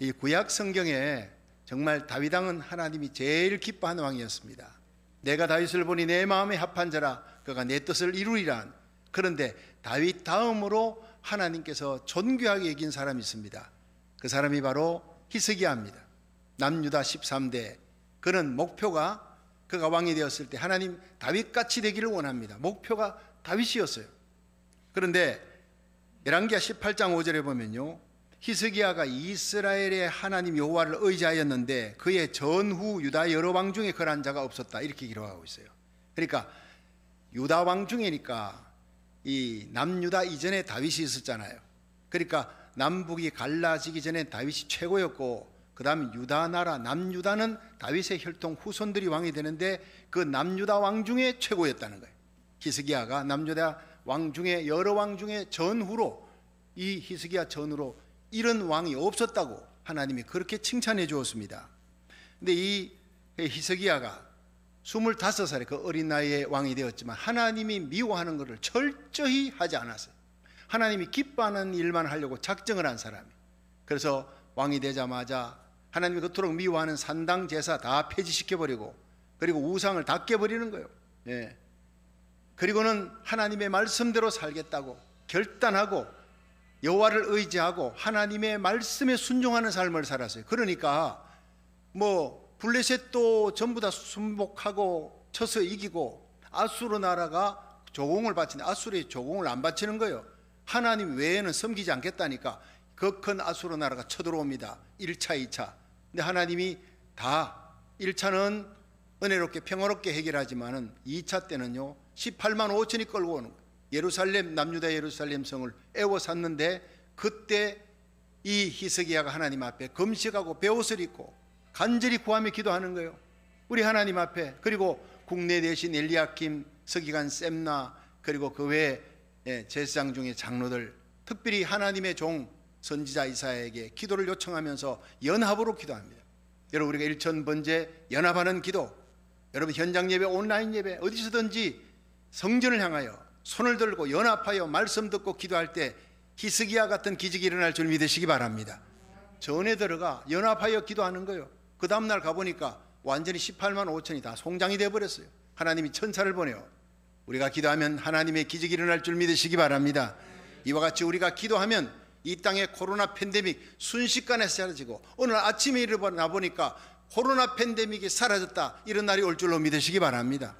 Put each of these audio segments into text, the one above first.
이 구약 성경에 정말 다윗 왕은 하나님이 제일 기뻐하는 왕이었습니다. 내가 다윗을 보니 내 마음에 합한 자라, 그가 내 뜻을 이루리라. 그런데 다윗 다음으로 하나님께서 존귀하게 여긴 사람이 있습니다. 그 사람이 바로 히스기야입니다. 남유다 13대. 그는 목표가, 그가 왕이 되었을 때 하나님 다윗같이 되기를 원합니다. 목표가 다윗이었어요. 그런데 열왕기하 18장 5절에 보면요, 히스기야가 이스라엘의 하나님 여호와를 의지하였는데 그의 전후 유다 여러 왕 중에 그러한 자가 없었다, 이렇게 기록하고 있어요. 그러니까 유다 왕 중에니까 이 남유다 이전에 다윗이 있었잖아요. 그러니까 남북이 갈라지기 전에 다윗이 최고였고, 그 다음 유다 나라 남유다는 다윗의 혈통 후손들이 왕이 되는데 그 남유다 왕 중에 최고였다는 거예요. 히스기야가 남유다 왕 중에, 여러 왕 중에 전후로, 이 히스기야 전후로 이런 왕이 없었다고 하나님이 그렇게 칭찬해 주었습니다. 근데 이 히스기야가 25살에 그 어린 나이에 왕이 되었지만 하나님이 미워하는 것을 철저히 하지 않았어요. 하나님이 기뻐하는 일만 하려고 작정을 한 사람이에요. 그래서 왕이 되자마자 하나님이 그토록 미워하는 산당 제사 다 폐지시켜버리고, 그리고 우상을 다 깨버리는 거예요. 예. 그리고는 하나님의 말씀대로 살겠다고 결단하고 여호와를 의지하고 하나님의 말씀에 순종하는 삶을 살았어요. 그러니까 뭐 블레셋도 전부 다 순복하고 쳐서 이기고, 아수르 나라가 조공을 바치는데 아수르의 조공을 안 바치는 거예요. 하나님 외에는 섬기지 않겠다니까 그 큰 아수르 나라가 쳐들어옵니다. 1차 2차. 근데 하나님이 다 1차는 은혜롭게 평화롭게 해결하지만은 2차 때는요 18만 5천이 끌고 오는 거예요. 예루살렘, 남유다 예루살렘 성을 애워쌌는데, 그때 이 히스기야가 하나님 앞에 금식하고 베옷을 입고 간절히 구하며 기도하는 거예요. 우리 하나님 앞에. 그리고 국내 대신 엘리야킴, 서기관 셈나, 그리고 그 외에 제사장 중에 장로들, 특별히 하나님의 종 선지자 이사야에게 기도를 요청하면서 연합으로 기도합니다. 여러분, 우리가 일천번제 연합하는 기도, 여러분 현장 예배, 온라인 예배, 어디서든지 성전을 향하여 손을 들고 연합하여 말씀 듣고 기도할 때 히스기야 같은 기적이 일어날 줄 믿으시기 바랍니다. 전에 들어가 연합하여 기도하는 거예요. 그 다음날 가보니까 완전히 18만 5천이 다 송장이 되어버렸어요. 하나님이 천사를 보내요. 우리가 기도하면 하나님의 기적이 일어날 줄 믿으시기 바랍니다. 이와 같이 우리가 기도하면 이 땅의 코로나 팬데믹 순식간에 사라지고, 오늘 아침에 일어나 보니까 코로나 팬데믹이 사라졌다, 이런 날이 올 줄로 믿으시기 바랍니다.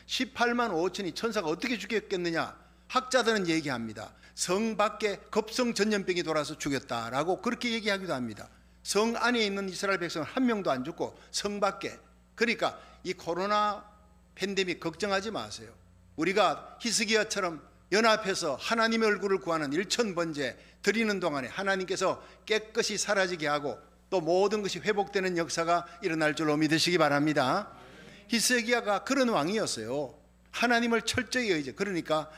18만 5천이 천사가 어떻게 죽였겠느냐, 학자들은 얘기합니다. 성 밖에 급성 전염병이 돌아서 죽였다라고 그렇게 얘기하기도 합니다. 성 안에 있는 이스라엘 백성은 한 명도 안 죽고 성 밖에. 그러니까 이 코로나 팬데믹 걱정하지 마세요. 우리가 히스기야처럼 연합해서 하나님의 얼굴을 구하는 일천번제 드리는 동안에 하나님께서 깨끗이 사라지게 하고 또 모든 것이 회복되는 역사가 일어날 줄로 믿으시기 바랍니다. 히스기야가 그런 왕이었어요. 하나님을 철저히 의지. 그러니까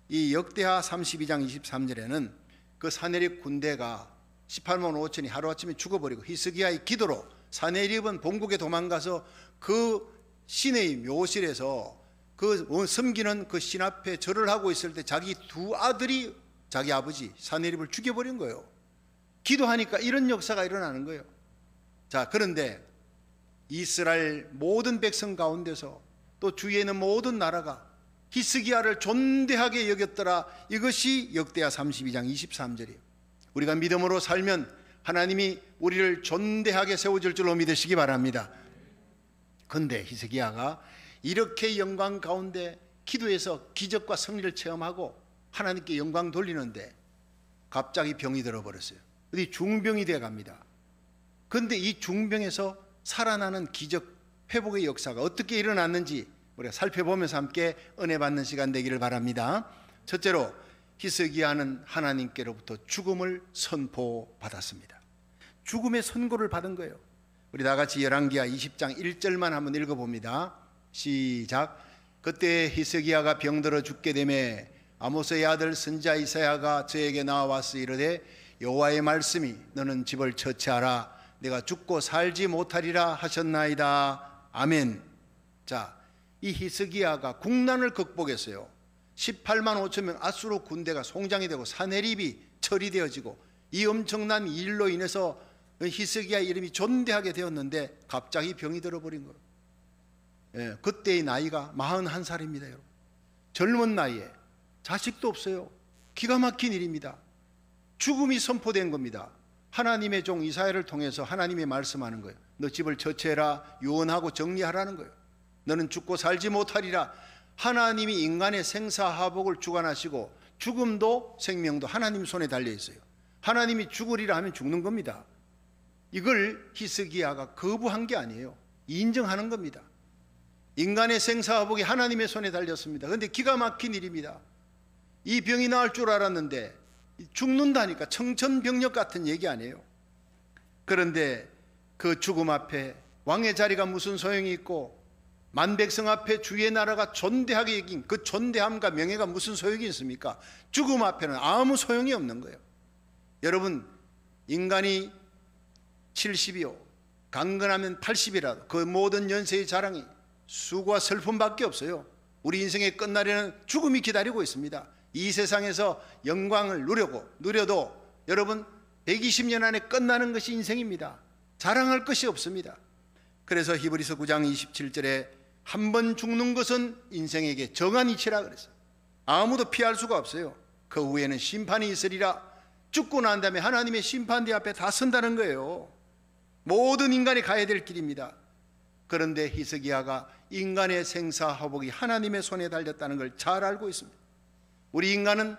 이 역대하 32장 23절에는 그 사내립 군대가 18만 5천이 하루아침에 죽어버리고 히스기야의 기도로 사내립은 본국에 도망가서 그 신의 묘실에서 그 섬기는 그 신 앞에 절을 하고 있을 때 자기 두 아들이 자기 아버지 사내립을 죽여버린 거예요. 기도하니까 이런 역사가 일어나는 거예요. 자, 그런데 이스라엘 모든 백성 가운데서 또 주위에 있는 모든 나라가 히스기야를 존대하게 여겼더라. 이것이 역대하 32장 23절이에요. 우리가 믿음으로 살면 하나님이 우리를 존대하게 세워줄 줄로 믿으시기 바랍니다. 그런데 히스기야가 이렇게 영광 가운데 기도해서 기적과 승리를 체험하고 하나님께 영광 돌리는데 갑자기 병이 들어버렸어요. 어디 중병이 되어 갑니다. 그런데 이 중병에서 살아나는 기적 회복의 역사가 어떻게 일어났는지 우리가 살펴보면서 함께 은혜 받는 시간 되기를 바랍니다. 첫째로 히스기야는 하나님께로부터 죽음을 선포받았습니다. 죽음의 선고를 받은 거예요. 우리 다같이 열왕기하 20장 1절만 한번 읽어봅니다. 시작. 그때 히스기야가 병들어 죽게 되매 아모스의 아들 선지자 이사야가 저에게 나와서 이르되 여호와의 말씀이 너는 집을 처치하라 내가 죽고 살지 못하리라 하셨나이다. 아멘. 자, 이 히스기야가 국난을 극복했어요. 18만 5천 명 아수르 군대가 송장이 되고 사내립이 처리되어지고 이 엄청난 일로 인해서 히스기야 이름이 존대하게 되었는데 갑자기 병이 들어버린 거예요. 예, 그때의 나이가 41살입니다. 여러분, 젊은 나이에 자식도 없어요. 기가 막힌 일입니다. 죽음이 선포된 겁니다. 하나님의 종 이사야를 통해서 하나님이 말씀하는 거예요. 너 집을 처치해라, 유언하고 정리하라는 거예요. 너는 죽고 살지 못하리라. 하나님이 인간의 생사화복을 주관하시고 죽음도 생명도 하나님 손에 달려 있어요. 하나님이 죽으리라 하면 죽는 겁니다. 이걸 히스기야가 거부한 게 아니에요. 인정하는 겁니다. 인간의 생사화복이 하나님의 손에 달렸습니다. 그런데 기가 막힌 일입니다. 이 병이 나을 줄 알았는데 죽는다니까 청천벽력 같은 얘기 아니에요. 그런데 그 죽음 앞에 왕의 자리가 무슨 소용이 있고 만백성 앞에 주의 나라가 존대하게 여긴 그 존대함과 명예가 무슨 소용이 있습니까? 죽음 앞에는 아무 소용이 없는 거예요. 여러분, 인간이 70이요 강건하면 80이라도 그 모든 연세의 자랑이 수고와 슬픔밖에 없어요. 우리 인생의 끝날에는 죽음이 기다리고 있습니다. 이 세상에서 영광을 누려도 여러분 120년 안에 끝나는 것이 인생입니다. 자랑할 것이 없습니다. 그래서 히브리서 9장 27절에 한 번 죽는 것은 인생에게 정한 이치라 그랬어요. 아무도 피할 수가 없어요. 그 후에는 심판이 있으리라. 죽고 난 다음에 하나님의 심판대 앞에 다 선다는 거예요. 모든 인간이 가야 될 길입니다. 그런데 히스기야가 인간의 생사화복이 하나님의 손에 달렸다는 걸 잘 알고 있습니다. 우리 인간은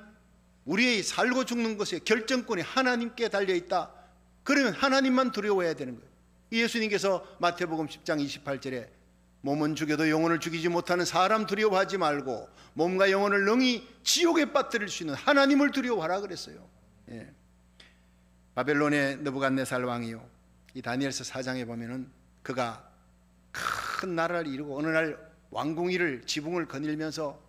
우리의 살고 죽는 것의 결정권이 하나님께 달려있다. 그러면 하나님만 두려워해야 되는 거예요. 예수님께서 마태복음 10장 28절에 몸은 죽여도 영혼을 죽이지 못하는 사람 두려워하지 말고 몸과 영혼을 능히 지옥에 빠뜨릴 수 있는 하나님을 두려워하라 그랬어요. 예. 바벨론의 느부갓네살 왕이요, 이 다니엘서 4장에 보면은 그가 큰 나라를 이루고 어느 날 왕궁위를 지붕을 거닐면서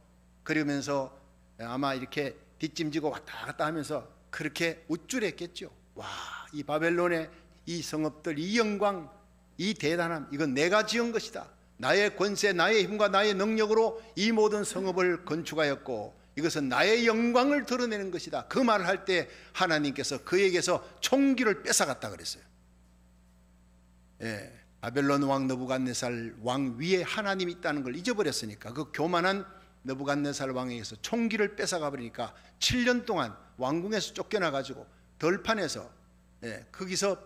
그러면서 아마 이렇게 뒷짐지고 왔다 갔다 하면서 그렇게 우쭐했겠죠. 와, 이 바벨론의 이 성읍들, 이 영광, 이 대단함, 이건 내가 지은 것이다. 나의 권세, 나의 힘과 나의 능력으로 이 모든 성읍을 건축하였고 이것은 나의 영광을 드러내는 것이다. 그 말을 할 때 하나님께서 그에게서 총기를 뺏어갔다 그랬어요. 예, 바벨론 왕 느부갓네살 왕 위에 하나님이 있다는 걸 잊어버렸으니까 그 교만한 느부갓네살 왕에게서 총기를 뺏어가 버리니까 7년 동안 왕궁에서 쫓겨나가지고 덜판에서 거기서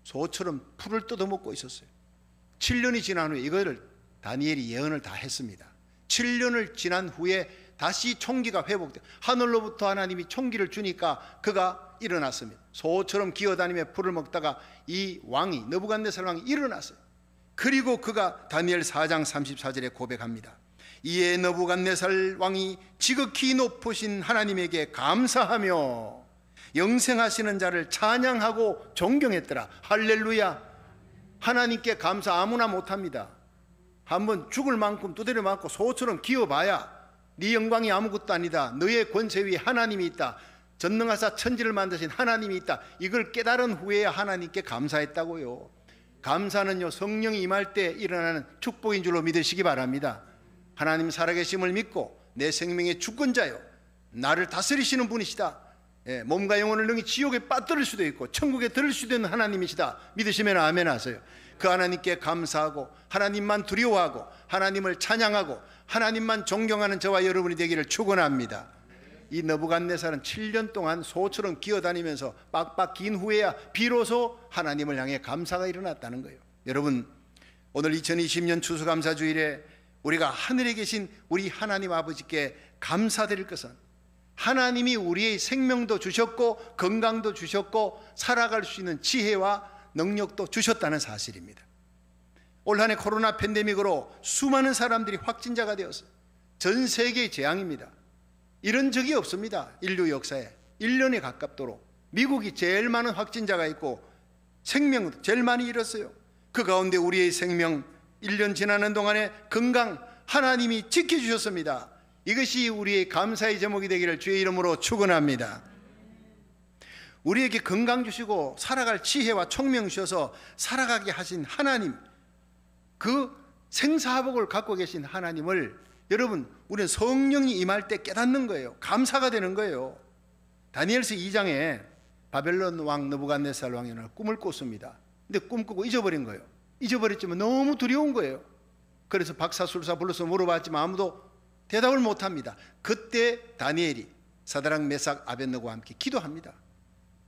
소처럼 풀을 뜯어먹고 있었어요. 7년이 지난 후에 이거를 다니엘이 예언을 다 했습니다. 7년을 지난 후에 다시 총기가 회복돼 하늘로부터 하나님이 총기를 주니까 그가 일어났습니다. 소처럼 기어다니며 풀을 먹다가 이 왕이 느부갓네살 왕이 일어났어요. 그리고 그가 다니엘 4장 34절에 고백합니다. 이에 느부갓네살 왕이 지극히 높으신 하나님에게 감사하며 영생하시는 자를 찬양하고 존경했더라. 할렐루야. 하나님께 감사 아무나 못합니다. 한번 죽을 만큼 두드려 맞고 소처럼 기어봐야 네 영광이 아무것도 아니다. 너의 권세 위에 하나님이 있다. 전능하사 천지를 만드신 하나님이 있다. 이걸 깨달은 후에야 하나님께 감사했다고요. 감사는요, 성령이 임할 때 일어나는 축복인 줄로 믿으시기 바랍니다. 하나님 살아계심을 믿고 내 생명의 주권자요, 나를 다스리시는 분이시다. 몸과 영혼을 능히 지옥에 빠뜨릴 수도 있고 천국에 들을 수도 있는 하나님이시다. 믿으시면 아멘 하세요. 그 하나님께 감사하고 하나님만 두려워하고 하나님을 찬양하고 하나님만 존경하는 저와 여러분이 되기를 축원합니다. 이 느부갓네살은 7년 동안 소처럼 기어다니면서 빡빡 긴 후에야 비로소 하나님을 향해 감사가 일어났다는 거예요. 여러분, 오늘 2020년 추수감사주일에 우리가 하늘에 계신 우리 하나님 아버지께 감사드릴 것은 하나님이 우리의 생명도 주셨고 건강도 주셨고 살아갈 수 있는 지혜와 능력도 주셨다는 사실입니다. 올 한 해 코로나 팬데믹으로 수많은 사람들이 확진자가 되었어요. 전 세계의 재앙입니다. 이런 적이 없습니다. 인류 역사에 1년에 가깝도록 미국이 제일 많은 확진자가 있고 생명도 제일 많이 잃었어요. 그 가운데 우리의 생명 1년 지나는 동안에 건강 하나님이 지켜주셨습니다. 이것이 우리의 감사의 제목이 되기를 주의 이름으로 축원합니다. 우리에게 건강 주시고 살아갈 지혜와 총명 주셔서 살아가게 하신 하나님, 그 생사화복을 갖고 계신 하나님을 여러분, 우리는 성령이 임할 때 깨닫는 거예요. 감사가 되는 거예요. 다니엘서 2장에 바벨론 왕 느부갓네살 왕이 꿈을 꿨습니다. 근데 꿈 꾸고 잊어버린 거예요. 잊어버렸지만 너무 두려운 거예요. 그래서 박사술사 불러서 물어봤지만 아무도 대답을 못합니다. 그때 다니엘이 사드락 메삭 아벳느고와 함께 기도합니다.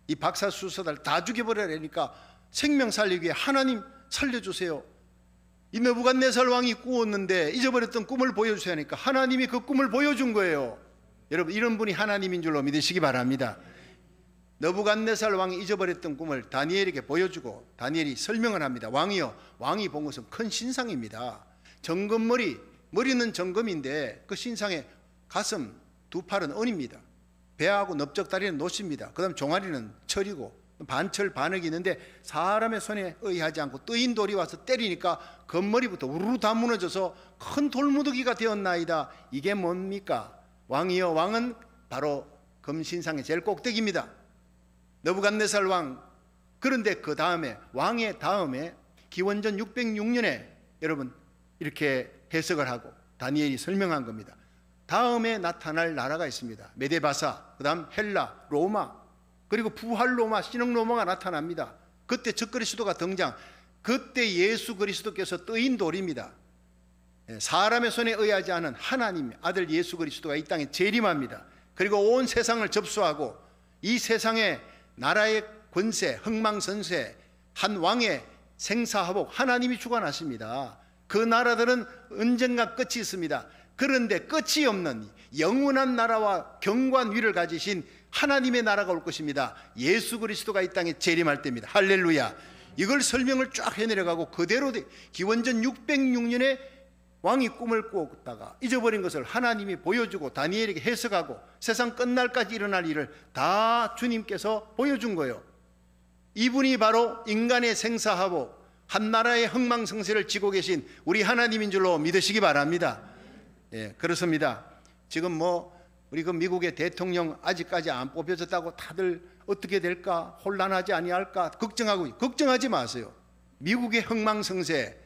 이 박사술사들 다 죽여버리려니까 생명 살리기 위해 하나님 살려주세요. 이 느부갓네살 왕이 꾸었는데 잊어버렸던 꿈을 보여주세요 하니까 하나님이 그 꿈을 보여준 거예요. 여러분, 이런 분이 하나님인 줄로 믿으시기 바랍니다. 느부갓네살 왕이 잊어버렸던 꿈을 다니엘에게 보여주고 다니엘이 설명을 합니다. 왕이요, 왕이 본 것은 큰 신상입니다. 정금머리, 머리는 정금인데 그 신상의 가슴, 두 팔은 은입니다. 배하고 넓적다리는 노십니다. 그 다음 종아리는 철이고 반철 반흙이 있는데 사람의 손에 의하지 않고 뜨인 돌이 와서 때리니까 겉머리부터 우르르 다 무너져서 큰 돌무더기가 되었나이다. 이게 뭡니까? 왕이요, 왕은 바로 금신상의 제일 꼭대기입니다. 느부갓네살 왕. 그런데 그 다음에, 왕의 다음에 기원전 606년에 여러분 이렇게 해석을 하고 다니엘이 설명한 겁니다. 다음에 나타날 나라가 있습니다. 메데바사, 그 다음 헬라, 로마, 그리고 부활 로마, 신흥 로마가 나타납니다. 그때 적그리스도가 등장. 그때 예수 그리스도께서 뜨인 돌입니다. 사람의 손에 의하지 않은 하나님 아들 예수 그리스도가 이 땅에 재림합니다. 그리고 온 세상을 접수하고 이 세상의 나라의 권세, 흥망선쇠, 한 왕의 생사화복, 하나님이 주관하십니다. 그 나라들은 언젠가 끝이 있습니다. 그런데 끝이 없는 영원한 나라와 경관 위를 가지신 하나님의 나라가 올 것입니다. 예수 그리스도가 이 땅에 재림할 때입니다. 할렐루야. 이걸 설명을 쫙 해내려가고 그대로 기원전 606년에 왕이 꿈을 꾸었다가 잊어버린 것을 하나님이 보여주고 다니엘에게 해석하고 세상 끝날까지 일어날 일을 다 주님께서 보여준 거예요. 이분이 바로 인간의 생사하복, 한 나라의 흥망성쇠를 쥐고 계신 우리 하나님인 줄로 믿으시기 바랍니다. 예, 그렇습니다. 지금 우리 그 미국의 대통령 아직까지 안 뽑혀졌다고 다들 어떻게 될까, 혼란하지 아니할까 걱정하지 마세요. 미국의 흥망성쇠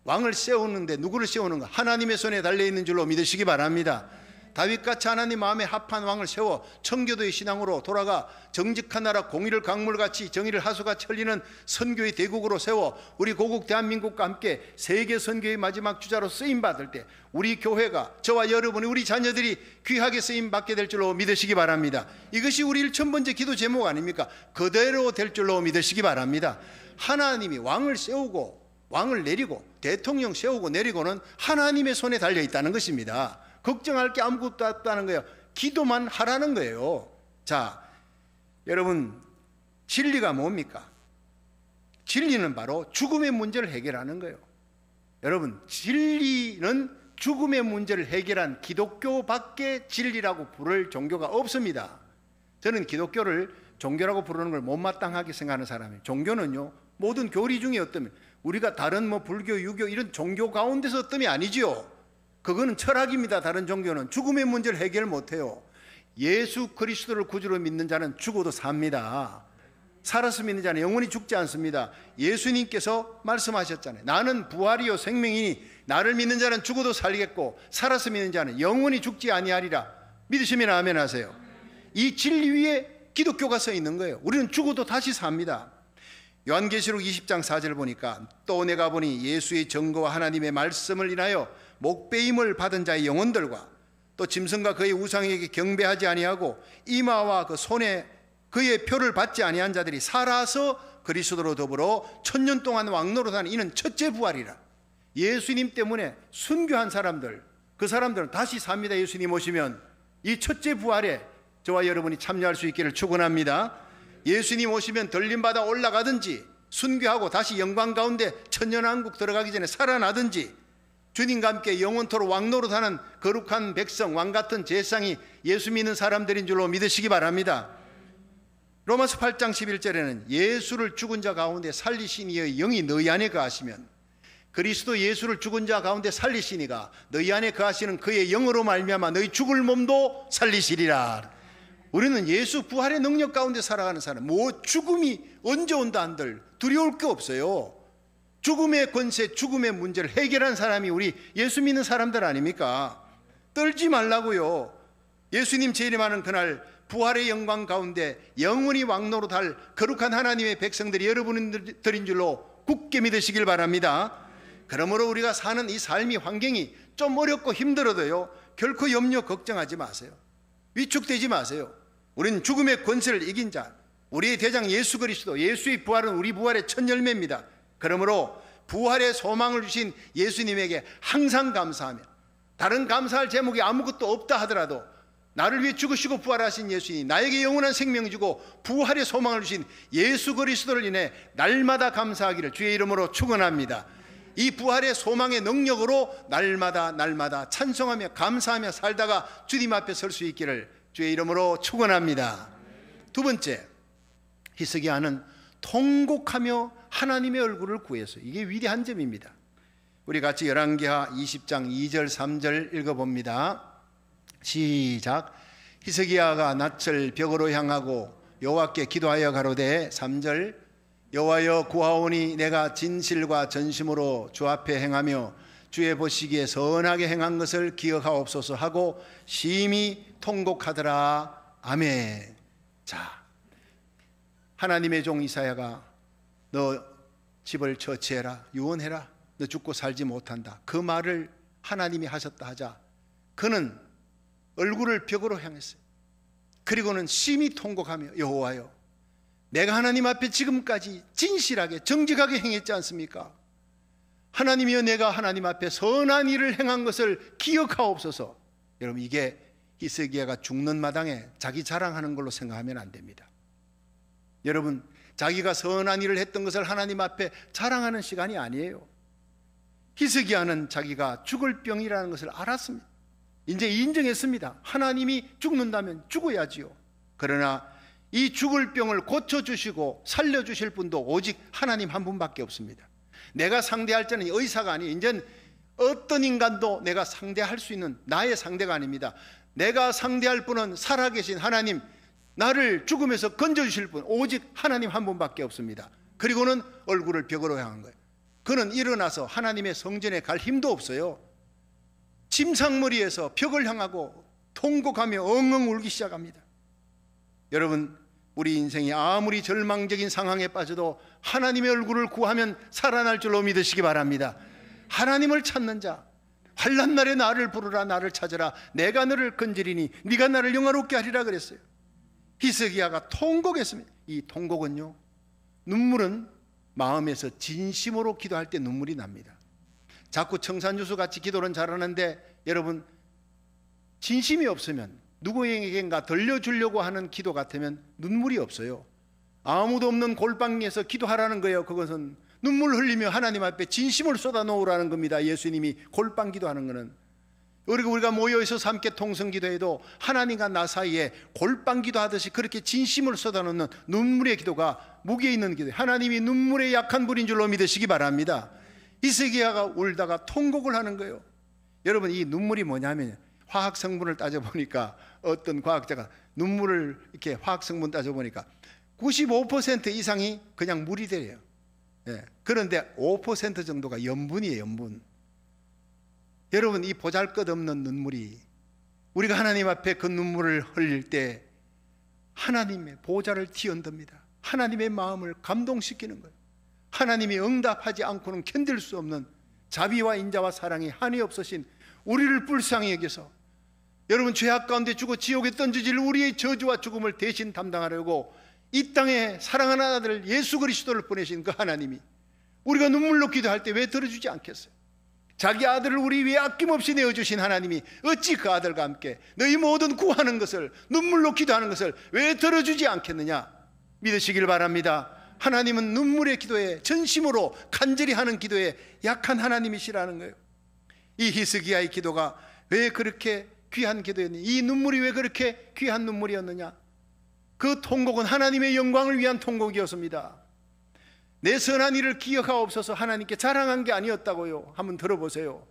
왕을 세우는데 누구를 세우는가? 하나님의 손에 달려있는 줄로 믿으시기 바랍니다. 다윗같이 하나님 마음에 합한 왕을 세워 청교도의 신앙으로 돌아가 정직한 나라, 공의를 강물같이 정의를 하수같이 흘리는 선교의 대국으로 세워 우리 고국 대한민국과 함께 세계 선교의 마지막 주자로 쓰임받을 때 우리 교회가, 저와 여러분이, 우리 자녀들이 귀하게 쓰임받게 될 줄로 믿으시기 바랍니다. 이것이 우리 첫 번째 기도 제목 아닙니까? 그대로 될 줄로 믿으시기 바랍니다. 하나님이 왕을 세우고 왕을 내리고 대통령 세우고 내리고는 하나님의 손에 달려있다는 것입니다. 걱정할 게 아무것도 없다는 거예요. 기도만 하라는 거예요. 자, 여러분, 진리가 뭡니까? 진리는 바로 죽음의 문제를 해결하는 거예요. 여러분, 진리는 죽음의 문제를 해결한 기독교밖에 진리라고 부를 종교가 없습니다. 저는 기독교를 종교라고 부르는 걸 못마땅하게 생각하는 사람이에요. 종교는요, 모든 교리 중에 어떠면 우리가 다른 불교, 유교 이런 종교 가운데서 어떠면 아니지요. 그거는 철학입니다. 다른 종교는 죽음의 문제를 해결 못해요. 예수 그리스도를 구주로 믿는 자는 죽어도 삽니다. 살아서 믿는 자는 영원히 죽지 않습니다. 예수님께서 말씀하셨잖아요. 나는 부활이요 생명이니 나를 믿는 자는 죽어도 살겠고 살아서 믿는 자는 영원히 죽지 아니하리라. 믿으시면 아멘 하세요. 이 진리 위에 기독교가 서 있는 거예요. 우리는 죽어도 다시 삽니다. 요한계시록 20장 4절 보니까 또 내가 보니 예수의 증거와 하나님의 말씀을 인하여 목배임을 받은 자의 영혼들과 또 짐승과 그의 우상에게 경배하지 아니하고 이마와 그 손에 그의 표를 받지 아니한 자들이 살아서 그리스도로 더불어 1000년 동안 왕노릇하는 이는 첫째 부활이라. 예수님 때문에 순교한 사람들, 그 사람들은 다시 삽니다. 예수님 오시면 이 첫째 부활에 저와 여러분이 참여할 수 있기를 축원합니다. 예수님 오시면 들림받아 올라가든지 순교하고 다시 영광 가운데 천년왕국 들어가기 전에 살아나든지 주님과 함께 영원토록 왕노릇하는 거룩한 백성, 왕같은 제상이 예수 믿는 사람들인 줄로 믿으시기 바랍니다. 로마서 8장 11절에는 예수를 죽은 자 가운데 살리신 이의 영이 너희 안에 거하시면 그리스도 예수를 죽은 자 가운데 살리시니가 너희 안에 거하시는 그의 영으로 말미암아 너희 죽을 몸도 살리시리라. 우리는 예수 부활의 능력 가운데 살아가는 사람, 죽음이 언제 온다 한들 두려울 게 없어요. 죽음의 권세, 죽음의 문제를 해결한 사람이 우리 예수 믿는 사람들 아닙니까? 떨지 말라고요. 예수님 재림하는 그날 부활의 영광 가운데 영원히 왕노릇할 거룩한 하나님의 백성들이 여러분들인 줄로 굳게 믿으시길 바랍니다. 그러므로 우리가 사는 이 삶의 환경이 좀 어렵고 힘들어도요, 결코 염려 걱정하지 마세요. 위축되지 마세요. 우리는 죽음의 권세를 이긴 자, 우리의 대장 예수 그리스도, 예수의 부활은 우리 부활의 첫 열매입니다. 그러므로 부활의 소망을 주신 예수님에게 항상 감사하며, 다른 감사할 제목이 아무것도 없다 하더라도 나를 위해 죽으시고 부활하신 예수님, 나에게 영원한 생명 주고 부활의 소망을 주신 예수 그리스도를 인해 날마다 감사하기를 주의 이름으로 축원합니다. 이 부활의 소망의 능력으로 날마다 찬송하며 감사하며 살다가 주님 앞에 설 수 있기를 주의 이름으로 축원합니다. 두 번째, 히스기야는 통곡하며 하나님의 얼굴을 구해서, 이게 위대한 점입니다. 우리 같이 열왕기하 20장 2절 3절 읽어봅니다. 시작. 히스기야가 낯을 벽으로 향하고 여호와께 기도하여 가로되, 3절, 여호와여 구하오니 내가 진실과 전심으로 주 앞에 행하며 주의 보시기에 선하게 행한 것을 기억하옵소서 하고 심히 통곡하더라. 아멘. 자, 하나님의 종 이사야가 너 집을 처치해라, 유언해라, 너 죽고 살지 못한다, 그 말을 하나님이 하셨다 하자 그는 얼굴을 벽으로 향했어요. 그리고는 심히 통곡하며, 여호와여, 내가 하나님 앞에 지금까지 진실하게 정직하게 행했지 않습니까? 하나님이여, 내가 하나님 앞에 선한 일을 행한 것을 기억하옵소서. 여러분, 이게 히스기야가 죽는 마당에 자기 자랑하는 걸로 생각하면 안 됩니다. 여러분, 자기가 선한 일을 했던 것을 하나님 앞에 자랑하는 시간이 아니에요. 히스기야는 자기가 죽을 병이라는 것을 알았습니다. 이제 인정했습니다. 하나님이 죽는다면 죽어야지요. 그러나 이 죽을 병을 고쳐주시고 살려주실 분도 오직 하나님 한 분밖에 없습니다. 내가 상대할 자는 의사가 아니에요. 이제는 어떤 인간도 내가 상대할 수 있는 나의 상대가 아닙니다. 내가 상대할 분은 살아계신 하나님, 나를 죽음에서 건져주실 분 오직 하나님 한 분밖에 없습니다. 그리고는 얼굴을 벽으로 향한 거예요. 그는 일어나서 하나님의 성전에 갈 힘도 없어요. 침상머리에서 벽을 향하고 통곡하며 엉엉 울기 시작합니다. 여러분, 우리 인생이 아무리 절망적인 상황에 빠져도 하나님의 얼굴을 구하면 살아날 줄로 믿으시기 바랍니다. 하나님을 찾는 자, 환난 날에 나를 부르라, 나를 찾으라, 내가 너를 건지리니 네가 나를 영화롭게 하리라 그랬어요. 히스기야가 통곡했습니다. 이 통곡은요, 눈물은 마음에서 진심으로 기도할 때 눈물이 납니다. 자꾸 청산유수 같이 기도는 잘하는데 여러분, 진심이 없으면, 누구에게인가 들려주려고 하는 기도 같으면 눈물이 없어요. 아무도 없는 골방에서 기도하라는 거예요. 그것은 눈물 흘리며 하나님 앞에 진심을 쏟아놓으라는 겁니다. 예수님이 골방 기도하는 것은. 그리고 우리가 모여있어서 함께 통성기도해도 하나님과 나 사이에 골방 기도하듯이 그렇게 진심을 쏟아놓는 눈물의 기도가 무게 있는 기도예요. 하나님이 눈물에 약한 분인 줄로 믿으시기 바랍니다. 히스기야가 울다가 통곡을 하는 거예요. 여러분, 이 눈물이 뭐냐면, 화학 성분을 따져보니까 어떤 과학자가 눈물을 이렇게 화학 성분 따져보니까 95% 이상이 그냥 물이 돼요. 그런데 5% 정도가 염분이에요. 염분. 여러분, 이 보잘것없는 눈물이, 우리가 하나님 앞에 그 눈물을 흘릴 때 하나님의 보좌를 뒤흔듭니다. 하나님의 마음을 감동시키는 거예요. 하나님이 응답하지 않고는 견딜 수 없는 자비와 인자와 사랑이 한이 없으신 우리를 불쌍히 여겨서, 여러분, 죄악 가운데 죽어 지옥에 던져질 우리의 저주와 죽음을 대신 담당하려고 이 땅에 사랑하는 아들 예수 그리스도를 보내신 그 하나님이 우리가 눈물로 기도할 때 왜 들어주지 않겠어요? 자기 아들을 우리 위해 아낌없이 내어주신 하나님이 어찌 그 아들과 함께 너희 모든 구하는 것을, 눈물로 기도하는 것을 왜 들어주지 않겠느냐? 믿으시길 바랍니다. 하나님은 눈물의 기도에, 전심으로 간절히 하는 기도에 약한 하나님이시라는 거예요. 이 히스기야의 기도가 왜 그렇게 귀한 기도였느냐? 이 눈물이 왜 그렇게 귀한 눈물이었느냐? 그 통곡은 하나님의 영광을 위한 통곡이었습니다. 내 선한 일을 기억하옵소서 하나님께 자랑한 게 아니었다고요. 한번 들어보세요.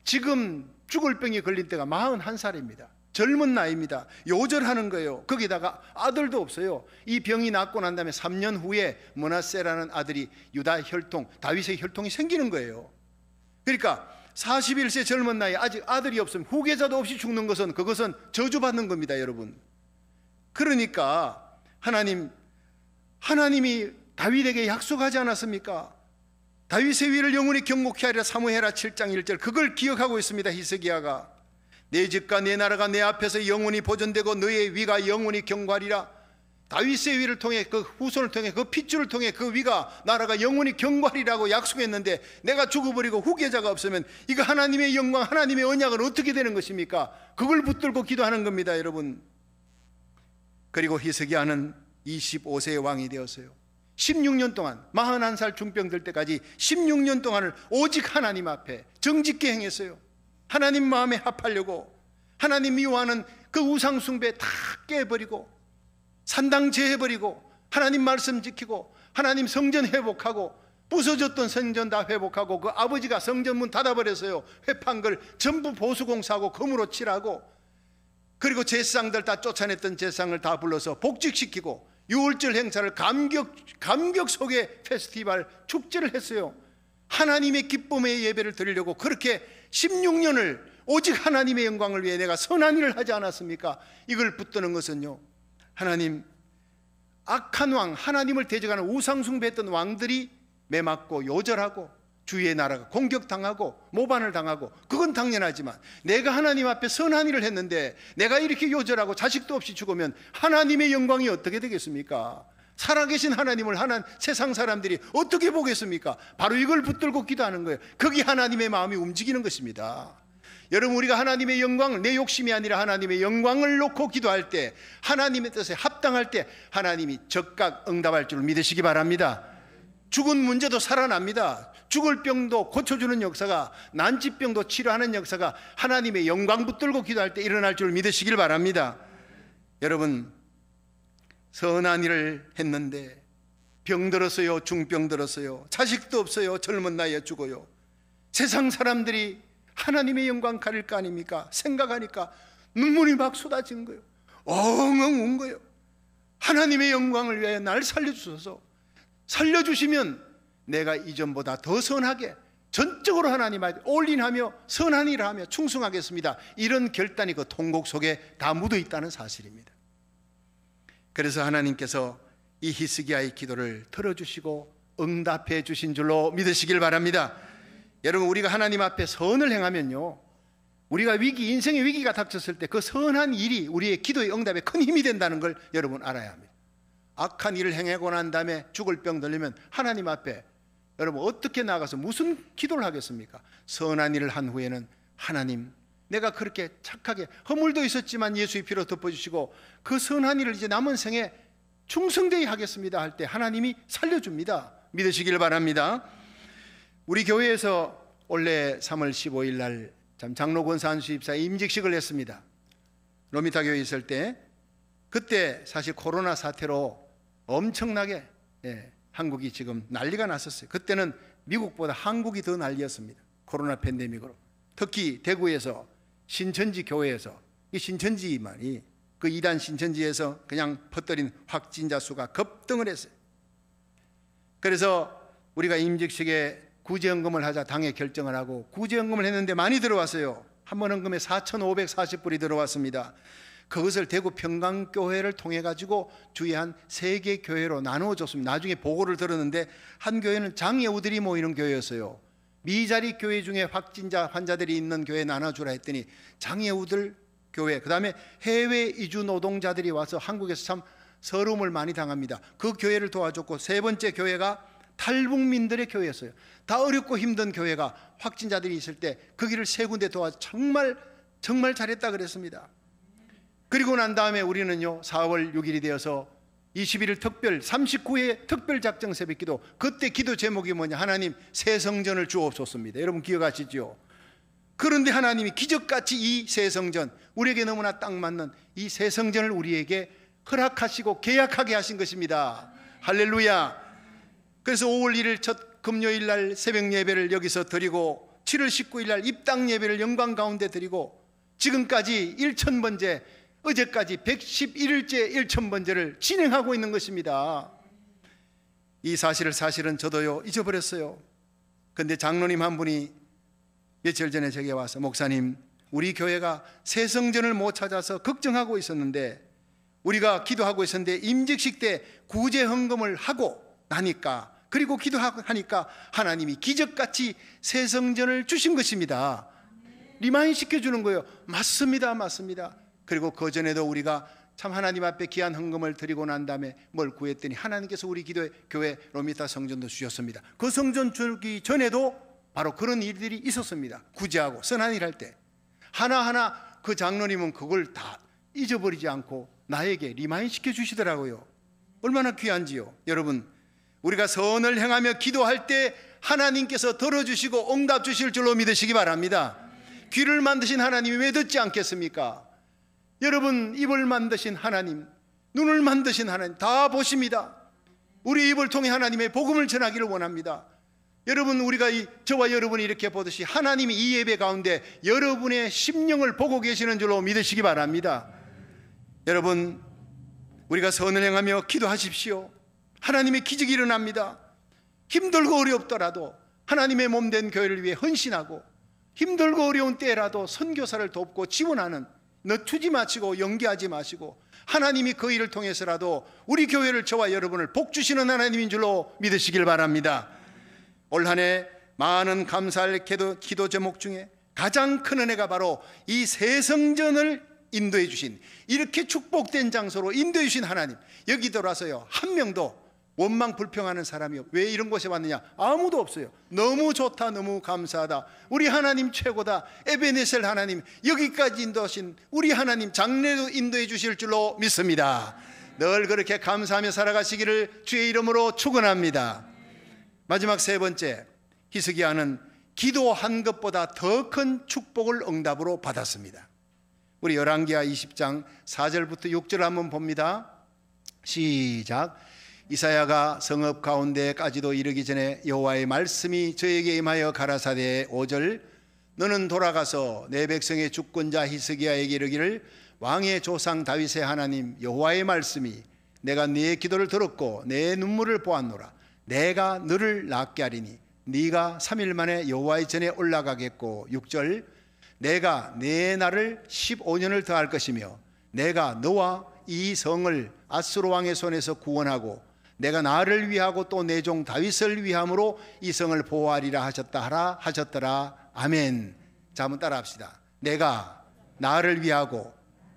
지금 죽을 병이 걸린 때가 41살입니다. 젊은 나이입니다. 요절하는 거예요. 거기다가 아들도 없어요. 이 병이 낫고 난 다음에 3년 후에 므낫세라는 아들이 유다 혈통, 다윗의 혈통이 생기는 거예요. 그러니까 41세 젊은 나이에 아직 아들이 없으면 후계자도 없이 죽는 것은, 그것은 저주받는 겁니다. 여러분, 그러니까 하나님이 다윗에게 약속하지 않았습니까? 다윗의 위를 영원히 경고케 하리라. 사무엘하 7장 1절. 그걸 기억하고 있습니다. 히스기야가. 내 집과 내 나라가 내 앞에서 영원히 보존되고 너의 위가 영원히 경고하리라. 다윗의 위를 통해, 그 후손을 통해, 그 핏줄을 통해 그 위가, 나라가 영원히 경고하리라고 약속했는데 내가 죽어버리고 후계자가 없으면 이거 하나님의 영광, 하나님의 언약은 어떻게 되는 것입니까? 그걸 붙들고 기도하는 겁니다, 여러분. 그리고 히스기야는 25세의 왕이 되었어요. 16년 동안, 41살 중병 들 때까지 16년 동안을 오직 하나님 앞에 정직게 행했어요. 하나님 마음에 합하려고. 하나님 미워하는 그 우상 숭배 다 깨버리고, 산당 제해버리고, 하나님 말씀 지키고, 하나님 성전 회복하고, 부서졌던 성전 다 회복하고, 그 아버지가 성전 문 닫아버렸어요. 회판 걸 전부 보수공사하고 금으로 칠하고, 그리고 제사장들 다 쫓아냈던 제사장을 다 불러서 복직시키고, 6월절 행사를 감격 속에 페스티벌 축제를 했어요. 하나님의 기쁨의 예배를 드리려고 그렇게 16년을 오직 하나님의 영광을 위해 내가 선한 일을 하지 않았습니까? 이걸 붙드는 것은요, 하나님, 악한 왕, 하나님을 대적하는 우상숭배했던 왕들이 매맞고 요절하고 주위의 나라가 공격당하고 모반을 당하고, 그건 당연하지만 내가 하나님 앞에 선한 일을 했는데 내가 이렇게 요절하고 자식도 없이 죽으면 하나님의 영광이 어떻게 되겠습니까? 살아계신 하나님을 세상 사람들이 어떻게 보겠습니까? 바로 이걸 붙들고 기도하는 거예요. 거기 하나님의 마음이 움직이는 것입니다. 여러분, 우리가 하나님의 영광, 내 욕심이 아니라 하나님의 영광을 놓고 기도할 때, 하나님의 뜻에 합당할 때 하나님이 적각 응답할 줄 믿으시기 바랍니다. 죽은 문제도 살아납니다. 죽을 병도 고쳐주는 역사가, 난치병도 치료하는 역사가 하나님의 영광 붙들고 기도할 때 일어날 줄 믿으시길 바랍니다. 여러분, 선한 일을 했는데 병 들었어요, 중병 들었어요, 자식도 없어요, 젊은 나이에 죽어요. 세상 사람들이 하나님의 영광 가릴 거 아닙니까? 생각하니까 눈물이 막 쏟아진 거예요. 엉엉 운 거예요. 하나님의 영광을 위하여 날 살려주셔서, 살려주시면 내가 이전보다 더 선하게 전적으로 하나님 앞에 올인하며 선한 일을 하며 충성하겠습니다. 이런 결단이 그 통곡 속에 다 묻어 있다는 사실입니다. 그래서 하나님께서 이 히스기야의 기도를 들어주시고 응답해 주신 줄로 믿으시길 바랍니다. 여러분, 우리가 하나님 앞에 선을 행하면요, 우리가 인생의 위기가 닥쳤을 때 그 선한 일이 우리의 기도의 응답에 큰 힘이 된다는 걸 여러분 알아야 합니다. 악한 일을 행하고 난 다음에 죽을 병 들리면 하나님 앞에 여러분 어떻게 나가서 무슨 기도를 하겠습니까? 선한 일을 한 후에는 하나님, 내가 그렇게 착하게 허물도 있었지만 예수의 피로 덮어주시고 그 선한 일을 이제 남은 생에 충성되이 하겠습니다 할 때 하나님이 살려줍니다. 믿으시길 바랍니다. 우리 교회에서 원래 3월 15일 날 장로 권사 안수입사 임직식을 했습니다. 로미타 교회에 있을 때, 그때 사실 코로나 사태로 엄청나게 한국이 지금 난리가 났었어요. 그때는 미국보다 한국이 더 난리였습니다. 코로나 팬데믹으로. 특히 대구에서 신천지 교회에서, 이 신천지만이 그 이단 신천지에서 그냥 퍼뜨린 확진자 수가 급등을 했어요. 그래서 우리가 임직식에 구제헌금을 하자 당에 결정을 하고 구제헌금을 했는데 많이 들어왔어요. 한 번 헌금에 4,540불이 들어왔습니다. 그것을 대구 평강교회를 통해 가지고 주위 한 3개 교회로 나누어줬습니다. 나중에 보고를 들었는데 한 교회는 장애우들이 모이는 교회였어요. 미자리 교회 중에 확진자 환자들이 있는 교회에 나눠주라 했더니 장애우들 교회, 그 다음에 해외 이주 노동자들이 와서 한국에서 참 서러움을 많이 당합니다. 그 교회를 도와줬고, 3번째 교회가 탈북민들의 교회였어요. 다 어렵고 힘든 교회가 확진자들이 있을 때 거기를 3군데 도와서 정말 잘했다 그랬습니다. 그리고 난 다음에 우리는요, 4월 6일이 되어서 21일 특별 39회 특별 작정 새벽기도, 그때 기도 제목이 뭐냐? 하나님, 새 성전을 주옵소서입니다. 여러분 기억하시죠? 그런데 하나님이 기적같이 이 새 성전, 우리에게 너무나 딱 맞는 이 새 성전을 우리에게 허락하시고 계약하게 하신 것입니다. 할렐루야. 그래서 5월 1일 첫 금요일 날 새벽 예배를 여기서 드리고, 7월 19일 날 입당 예배를 영광 가운데 드리고, 지금까지 1,000번째, 어제까지 111일째 1,000번째를 진행하고 있는 것입니다. 이 사실은 저도요 잊어버렸어요. 그런데 장로님 한 분이 며칠 전에 제게 와서, 목사님, 우리 교회가 새 성전을 못 찾아서 걱정하고 있었는데 우리가 기도하고 있었는데 임직식 때 구제 헌금을 하고 나니까, 그리고 기도하니까 하나님이 기적같이 새 성전을 주신 것입니다. 리마인드 시켜주는 거예요. 맞습니다, 맞습니다. 그리고 그 전에도 우리가 참 하나님 앞에 귀한 헌금을 드리고 난 다음에 뭘 구했더니 하나님께서 우리 교회 로미타 성전도 주셨습니다. 그 성전 주기 전에도 바로 그런 일들이 있었습니다. 구제하고 선한 일 할 때 하나하나 그 장로님은 그걸 다 잊어버리지 않고 나에게 리마인드 시켜주시더라고요. 얼마나 귀한지요. 여러분, 우리가 선을 행하며 기도할 때 하나님께서 들어주시고 응답 주실 줄로 믿으시기 바랍니다. 귀를 만드신 하나님이 왜 듣지 않겠습니까? 여러분, 입을 만드신 하나님, 눈을 만드신 하나님 다 보십니다. 우리 입을 통해 하나님의 복음을 전하기를 원합니다. 여러분, 우리가 저와 여러분이 이렇게 보듯이 하나님이 이 예배 가운데 여러분의 심령을 보고 계시는 줄로 믿으시기 바랍니다. 여러분, 우리가 선을 행하며 기도하십시오. 하나님의 기적이 일어납니다. 힘들고 어렵더라도 하나님의 몸된 교회를 위해 헌신하고, 힘들고 어려운 때라도 선교사를 돕고 지원하는, 늦추지 마시고 연기하지 마시고 하나님이 그 일을 통해서라도 우리 교회를, 저와 여러분을 복주시는 하나님인 줄로 믿으시길 바랍니다. 올 한 해 많은 감사할 기도 제목 중에 가장 큰 은혜가 바로 이 새 성전을 인도해 주신, 이렇게 축복된 장소로 인도해 주신 하나님, 여기 들어와서요 한 명도 원망 불평하는 사람이요, 왜 이런 곳에 왔느냐, 아무도 없어요. 너무 좋다, 너무 감사하다, 우리 하나님 최고다, 에베네셀 하나님, 여기까지 인도하신 우리 하나님 장래도 인도해 주실 줄로 믿습니다. 늘 그렇게 감사하며 살아가시기를 주의 이름으로 축원합니다. 마지막 세 번째, 히스기야는 기도한 것보다 더 큰 축복을 응답으로 받았습니다. 우리 열왕기하 20장 4절부터 6절 한번 봅니다. 시작. 이사야가 성읍 가운데까지도 이르기 전에 여호와의 말씀이 저에게 임하여 가라사대 5절. 너는 돌아가서 내 백성의 주권자 히스기야에게 이르기를, 왕의 조상 다윗의 하나님 여호와의 말씀이 내가 네 기도를 들었고 내 눈물을 보았노라. 내가 너를 낫게 하리니 네가 3일 만에 여호와의 전에 올라가겠고. 6절. 내가 네 날을 15년을 더할 것이며 내가 너와 이 성을 아수르 왕의 손에서 구원하고 내가 나를 위하고 또 내 종 다윗을 위함으로 이 성을 보호하리라 하셨더라. 아멘. 자, 한번 따라 합시다. 내가 나를 위하고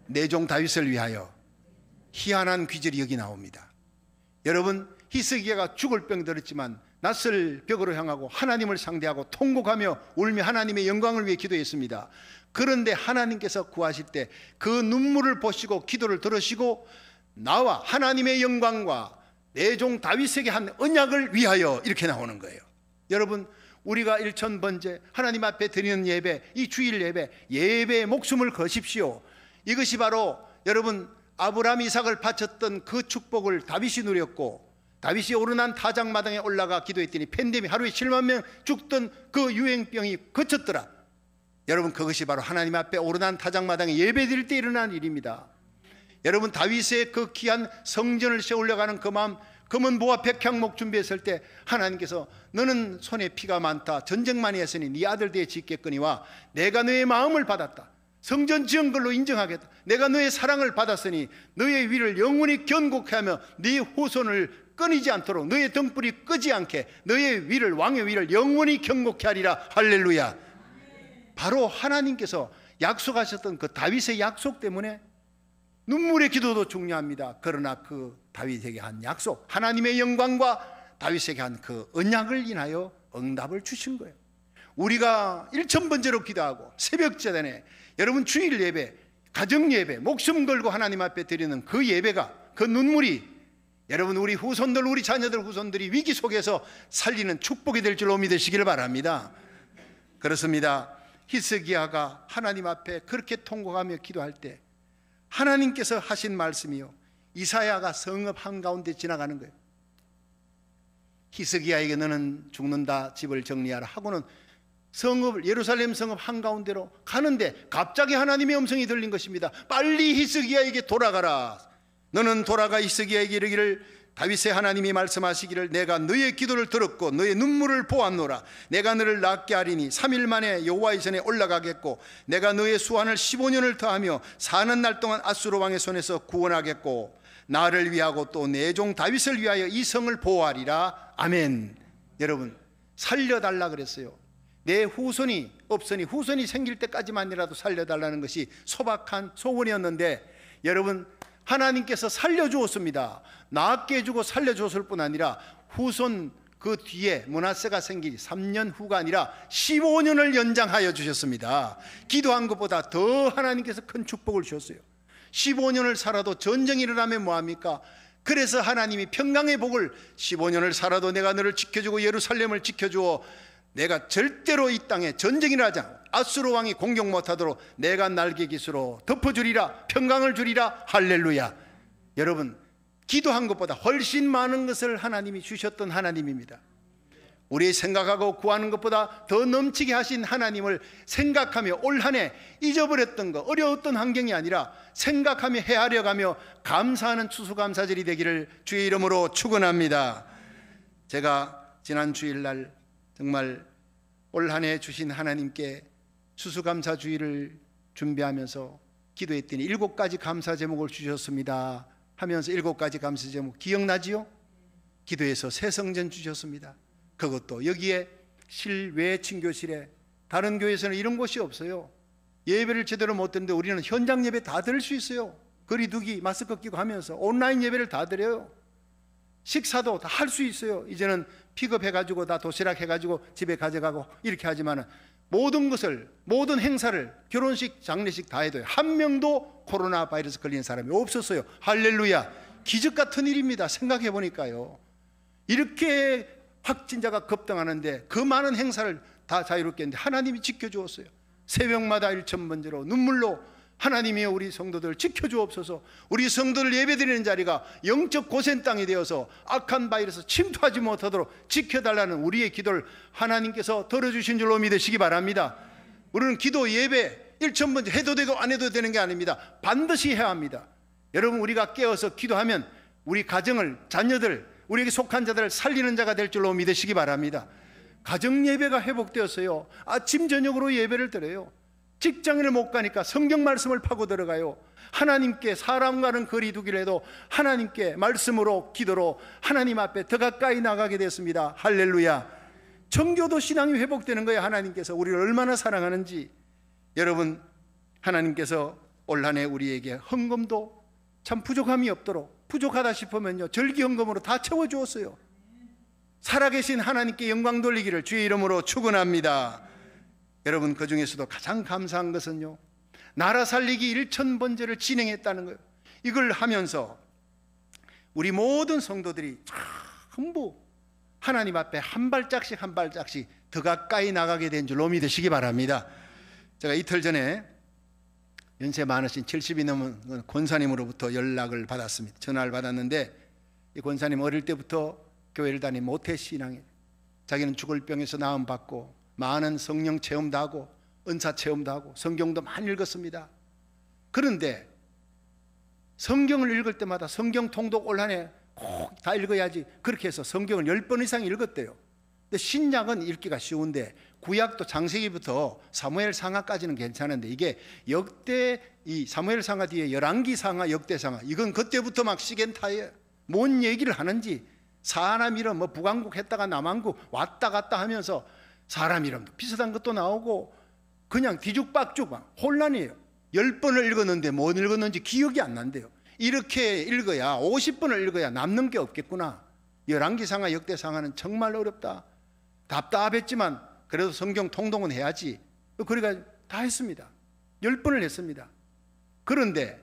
내 종 다윗을 위하여. 희한한 귀절이 여기 나옵니다. 여러분, 히스기야가 죽을 병 들었지만 낯을 벽으로 향하고 하나님을 상대하고 통곡하며 울며 하나님의 영광을 위해 기도했습니다. 그런데 하나님께서 구하실 때 그 눈물을 보시고 기도를 들으시고 나와 하나님의 영광과 내 종 다윗에게 한 언약을 위하여, 이렇게 나오는 거예요. 여러분, 우리가 1000번째 하나님 앞에 드리는 예배, 이 주일 예배에 목숨을 거십시오. 이것이 바로 여러분 아브라함 이삭을 바쳤던 그 축복을 다윗이 누렸고, 다윗이 오르난 타작마당에 올라가 기도했더니 팬데믹 하루에 7만 명 죽던 그 유행병이 그쳤더라. 여러분, 그것이 바로 하나님 앞에 오르난 타작마당에 예배드릴 때 일어난 일입니다. 여러분, 다윗의 그 귀한 성전을 세우려가는 그 마음, 금은 보화 백향목 준비했을 때 하나님께서 너는 손에 피가 많다, 전쟁 많이 했으니 네 아들 대에 짓겠거니와 내가 너의 마음을 받았다, 성전 지은 걸로 인정하겠다, 내가 너의 사랑을 받았으니 너의 위를 영원히 견고케 하며 네 후손을 끊이지 않도록 너의 등불이 끄지 않게 너의 위를, 왕의 위를 영원히 견고케 하리라. 할렐루야. 바로 하나님께서 약속하셨던 그 다윗의 약속 때문에 눈물의 기도도 중요합니다. 그러나 그 다윗에게 한 약속, 하나님의 영광과 다윗에게 한 그 언약을 인하여 응답을 주신 거예요. 우리가 1000번째로 기도하고 새벽제단에 여러분 주일 예배, 가정 예배, 목숨 걸고 하나님 앞에 드리는 그 예배가, 그 눈물이 여러분 우리 후손들, 우리 자녀들 후손들이 위기 속에서 살리는 축복이 될 줄로 믿으시기를 바랍니다. 그렇습니다. 히스기야가 하나님 앞에 그렇게 통곡하며 기도할 때 하나님께서 하신 말씀이요, 이사야가 성읍 한가운데 지나가는 거예요. 히스기야에게 너는 죽는다, 집을 정리하라 하고는 성읍, 예루살렘 성읍 한가운데로 가는데 갑자기 하나님의 음성이 들린 것입니다. 빨리 히스기야에게 돌아가라. 너는 돌아가 히스기야에게 이르기를, 다윗의 하나님이 말씀하시기를 내가 너의 기도를 들었고 너의 눈물을 보았노라. 내가 너를 낫게 하리니 3일 만에 여호와의 전에 올라가겠고 내가 너의 수완을 15년을 더하며 사는 날 동안 앗수르 왕의 손에서 구원하겠고 나를 위하고 또 내 종 다윗을 위하여 이 성을 보호하리라. 아멘. 여러분, 살려달라 그랬어요. 내 후손이 없으니 후손이 생길 때까지만이라도 살려달라는 것이 소박한 소원이었는데 여러분, 하나님께서 살려주었습니다. 낫게 해주고 살려주었을 뿐 아니라 후손 그 뒤에 므낫세가 생길 3년 후가 아니라 15년을 연장하여 주셨습니다. 기도한 것보다 더 하나님께서 큰 축복을 주셨어요. 15년을 살아도 전쟁이 일어나면 뭐합니까? 그래서 하나님이 평강의 복을 15년을 살아도 내가 너를 지켜주고 예루살렘을 지켜주어 내가 절대로 이 땅에 전쟁이 일어나지 않고 앗수르 왕이 공격 못하도록 내가 날개 깃으로 덮어주리라. 평강을 주리라. 할렐루야. 여러분, 기도한 것보다 훨씬 많은 것을 하나님이 주셨던 하나님입니다. 우리 생각하고 구하는 것보다 더 넘치게 하신 하나님을 생각하며 올 한 해 잊어버렸던 것, 어려웠던 환경이 아니라 생각하며 헤아려가며 감사하는 추수감사절이 되기를 주의 이름으로 축원합니다. 제가 지난 주일날 정말 올 한 해 주신 하나님께 추수감사주의를 준비하면서 기도했더니 7가지 감사 제목을 주셨습니다 하면서 7가지 감사 제목 기억나지요? 기도해서 새 성전 주셨습니다. 그것도 여기에 실외 친교실에, 다른 교회에서는 이런 곳이 없어요. 예배를 제대로 못 드는데 우리는 현장 예배 다 드릴 수 있어요. 거리두기 마스크 끼고 하면서 온라인 예배를 다 드려요. 식사도 다 할 수 있어요. 이제는 픽업해가지고 다 도시락 해가지고 집에 가져가고 이렇게 하지만은 모든 것을, 모든 행사를, 결혼식, 장례식 다 해도요, 한 명도 코로나 바이러스 걸린 사람이 없었어요. 할렐루야. 기적 같은 일입니다. 생각해 보니까요. 이렇게 확진자가 급등하는데 그 많은 행사를 다 자유롭게 했는데 하나님이 지켜주었어요. 새벽마다 1000번째로 눈물로 하나님이 우리 성도들 지켜주옵소서. 우리 성도를 예배드리는 자리가 영적 고센 땅이 되어서 악한 바이러스 침투하지 못하도록 지켜달라는 우리의 기도를 하나님께서 들어주신 줄로 믿으시기 바랍니다. 우리는 기도 예배 1000번째 해도 되고 안 해도 되는 게 아닙니다. 반드시 해야 합니다. 여러분, 우리가 깨어서 기도하면 우리 가정을, 자녀들, 우리에게 속한 자들을 살리는 자가 될 줄로 믿으시기 바랍니다. 가정 예배가 회복되었어요. 아침 저녁으로 예배를 드려요. 직장을 못 가니까 성경 말씀을 파고 들어가요. 하나님께, 사람과는 거리 두기를 해도 하나님께 말씀으로, 기도로 하나님 앞에 더 가까이 나가게 됐습니다. 할렐루야. 정교도 신앙이 회복되는 거예요. 하나님께서 우리를 얼마나 사랑하는지. 여러분, 하나님께서 올 한 해 우리에게 헌금도 참 부족함이 없도록, 부족하다 싶으면요 절기 헌금으로 다 채워주었어요. 살아계신 하나님께 영광 돌리기를 주의 이름으로 축원합니다. 여러분, 그 중에서도 가장 감사한 것은요, 나라 살리기 1000번째를 진행했다는 거예요. 이걸 하면서 우리 모든 성도들이 전부 하나님 앞에 한 발짝씩 한 발짝씩 더 가까이 나가게 된 줄로 믿으시기 바랍니다. 제가 이틀 전에 연세 많으신 70이 넘은 권사님으로부터 연락을 받았습니다. 전화를 받았는데 이 권사님 어릴 때부터 교회를 다닌 모태신앙이에요. 자기는 죽을 병에서 나음받고 많은 성령 체험도 하고 은사 체험도 하고 성경도 많이 읽었습니다. 그런데 성경을 읽을 때마다 성경 통독 올 한 해 꼭 다 읽어야지, 그렇게 해서 성경을 10번 이상 읽었대요. 근데 신약은 읽기가 쉬운데 구약도 창세기부터 사무엘 상하까지는 괜찮은데 이게 역대, 이 사무엘 상하 뒤에 열왕기 상하, 역대 상하, 이건 그때부터 막 시겐타예요. 뭔 얘기를 하는지, 사람 이름 뭐 북왕국 했다가 남왕국 왔다 갔다 하면서 사람 이름도 비슷한 것도 나오고 그냥 뒤죽박죽 혼란이에요. 10번을 읽었는데 뭐 읽었는지 기억이 안 난대요. 이렇게 읽어야 50번을 읽어야 남는 게 없겠구나. 열왕기상하, 역대상하는 정말 어렵다. 답답했지만 그래도 성경 통독은 해야지. 그러니까 다 했습니다. 10번을 했습니다. 그런데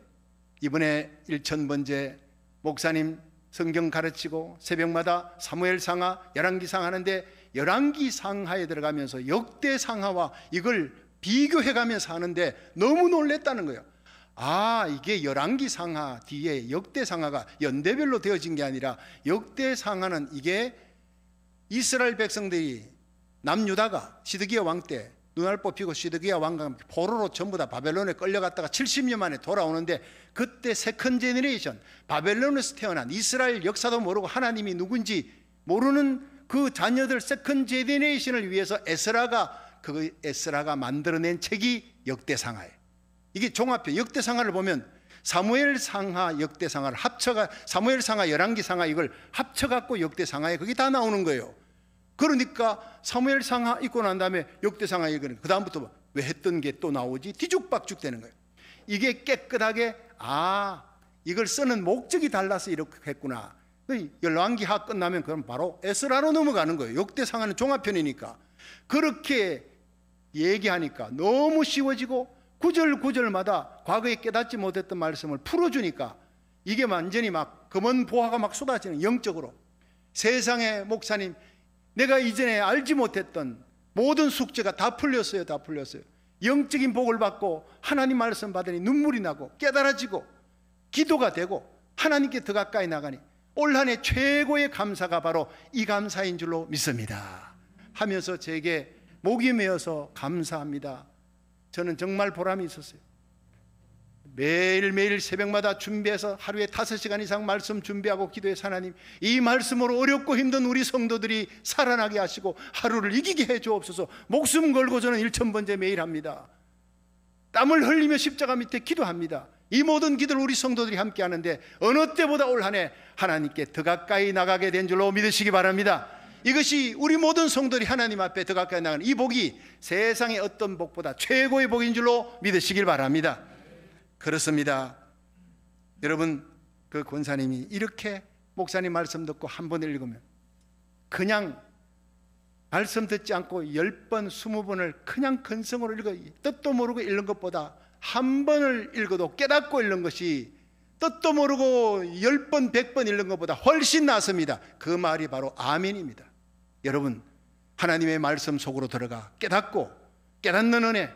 이번에 1000번째 목사님 성경 가르치고 새벽마다 사무엘상하, 열왕기상 하는데 열왕기상하에 들어가면서 역대상하와 이걸 비교해가면서 하는데 너무 놀랬다는 거예요. 아, 이게 열왕기상하 뒤에 역대상하가 연대별로 되어진 게 아니라 역대상하는 이게 이스라엘 백성들이 남유다가 시드기야 왕 때 눈알 뽑히고 시드기야 왕과 포로로 전부 다 바벨론에 끌려갔다가 70년 만에 돌아오는데, 그때 세컨 제너레이션, 바벨론에서 태어난, 이스라엘 역사도 모르고 하나님이 누군지 모르는 그 자녀들 세컨 제너레이션을 위해서 에스라가 만들어낸 책이 역대상하예요. 이게 종합해. 역대상하를 보면 사무엘상하, 역대상하를 합쳐가, 사무엘상하, 열왕기상하 이걸 합쳐갖고 역대상하에 그게 다 나오는 거예요. 그러니까 사무엘상하 읽고 난 다음에 역대상하 읽으니까 그 다음부터 왜 했던 게 또 나오지? 뒤죽박죽 되는 거예요. 이게 깨끗하게 이걸 쓰는 목적이 달라서 이렇게 했구나. 열왕기하 끝나면 그럼 바로 에스라로 넘어가는 거예요. 역대상하는 종합편이니까. 그렇게 얘기하니까 너무 쉬워지고 구절구절마다 과거에 깨닫지 못했던 말씀을 풀어주니까 이게 완전히 막 검은 보화가 막 쏟아지는, 영적으로. 세상의 목사님, 내가 이전에 알지 못했던 모든 숙제가 다 풀렸어요. 다 풀렸어요. 영적인 복을 받고 하나님 말씀 받으니 눈물이 나고 깨달아지고 기도가 되고 하나님께 더 가까이 나가니 올 한 해 최고의 감사가 바로 이 감사인 줄로 믿습니다 하면서 제게 목이 메어서 감사합니다. 저는 정말 보람이 있었어요. 매일매일 새벽마다 준비해서 하루에 5시간 이상 말씀 준비하고 기도해서 하나님, 이 말씀으로 어렵고 힘든 우리 성도들이 살아나게 하시고 하루를 이기게 해 주옵소서. 목숨 걸고 저는 1000번째 매일 합니다. 땀을 흘리며 십자가 밑에 기도합니다. 이 모든 기도를 우리 성도들이 함께 하는데 어느 때보다 올 한 해 하나님께 더 가까이 나가게 된 줄로 믿으시기 바랍니다. 이것이 우리 모든 성도들이 하나님 앞에 더 가까이 나가는 이 복이 세상의 어떤 복보다 최고의 복인 줄로 믿으시길 바랍니다. 그렇습니다. 여러분, 그 권사님이 이렇게 목사님 말씀 듣고 한 번 읽으면 그냥 말씀 듣지 않고 10번, 20번을 그냥 근성으로 읽어 뜻도 모르고 읽는 것보다 한 번을 읽어도 깨닫고 읽는 것이 뜻도 모르고 10번, 100번 읽는 것보다 훨씬 낫습니다. 그 말이 바로 아멘입니다. 여러분, 하나님의 말씀 속으로 들어가 깨닫고 깨닫는 은혜,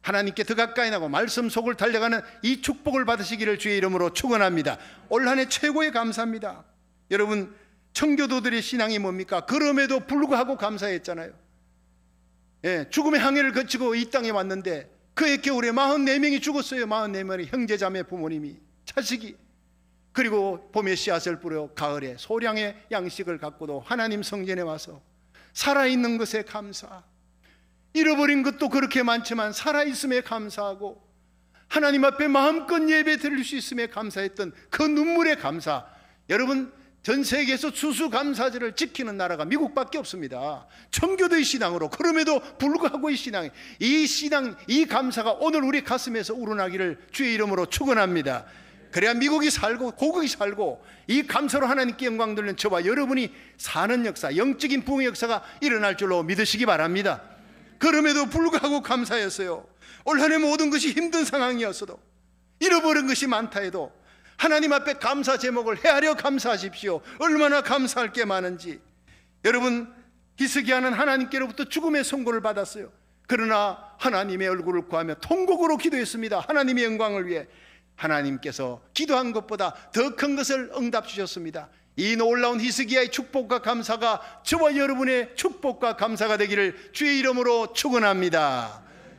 하나님께 더 가까이 나고 말씀 속을 달려가는 이 축복을 받으시기를 주의 이름으로 축원합니다. 올 한 해 최고의 감사입니다. 여러분, 청교도들의 신앙이 뭡니까? 그럼에도 불구하고 감사했잖아요. 죽음의 항해를 거치고 이 땅에 왔는데 그의 겨울에 44명이 죽었어요. 44명의 형제자매, 부모님이, 자식이. 그리고 봄에 씨앗을 뿌려 가을에 소량의 양식을 갖고도 하나님 성전에 와서 살아있는 것에 감사, 잃어버린 것도 그렇게 많지만 살아있음에 감사하고 하나님 앞에 마음껏 예배 드릴 수 있음에 감사했던 그 눈물의 감사. 여러분, 전 세계에서 추수감사절을 지키는 나라가 미국밖에 없습니다. 청교도의 신앙으로, 그럼에도 불구하고 이 신앙, 이 감사가 오늘 우리 가슴에서 우러나기를 주의 이름으로 축원합니다. 그래야 미국이 살고 고국이 살고 이 감사로 하나님께 영광 돌리는 저와 여러분이 사는 역사, 영적인 부흥의 역사가 일어날 줄로 믿으시기 바랍니다. 그럼에도 불구하고 감사했어요. 올 한 해 모든 것이 힘든 상황이었어도, 잃어버린 것이 많다 해도 하나님 앞에 감사 제목을 헤아려 감사하십시오. 얼마나 감사할 게 많은지. 여러분, 히스기야는 하나님께로부터 죽음의 선고를 받았어요. 그러나 하나님의 얼굴을 구하며 통곡으로 기도했습니다. 하나님의 영광을 위해. 하나님께서 기도한 것보다 더 큰 것을 응답 주셨습니다. 이 놀라운 히스기야의 축복과 감사가 저와 여러분의 축복과 감사가 되기를 주의 이름으로 축원합니다.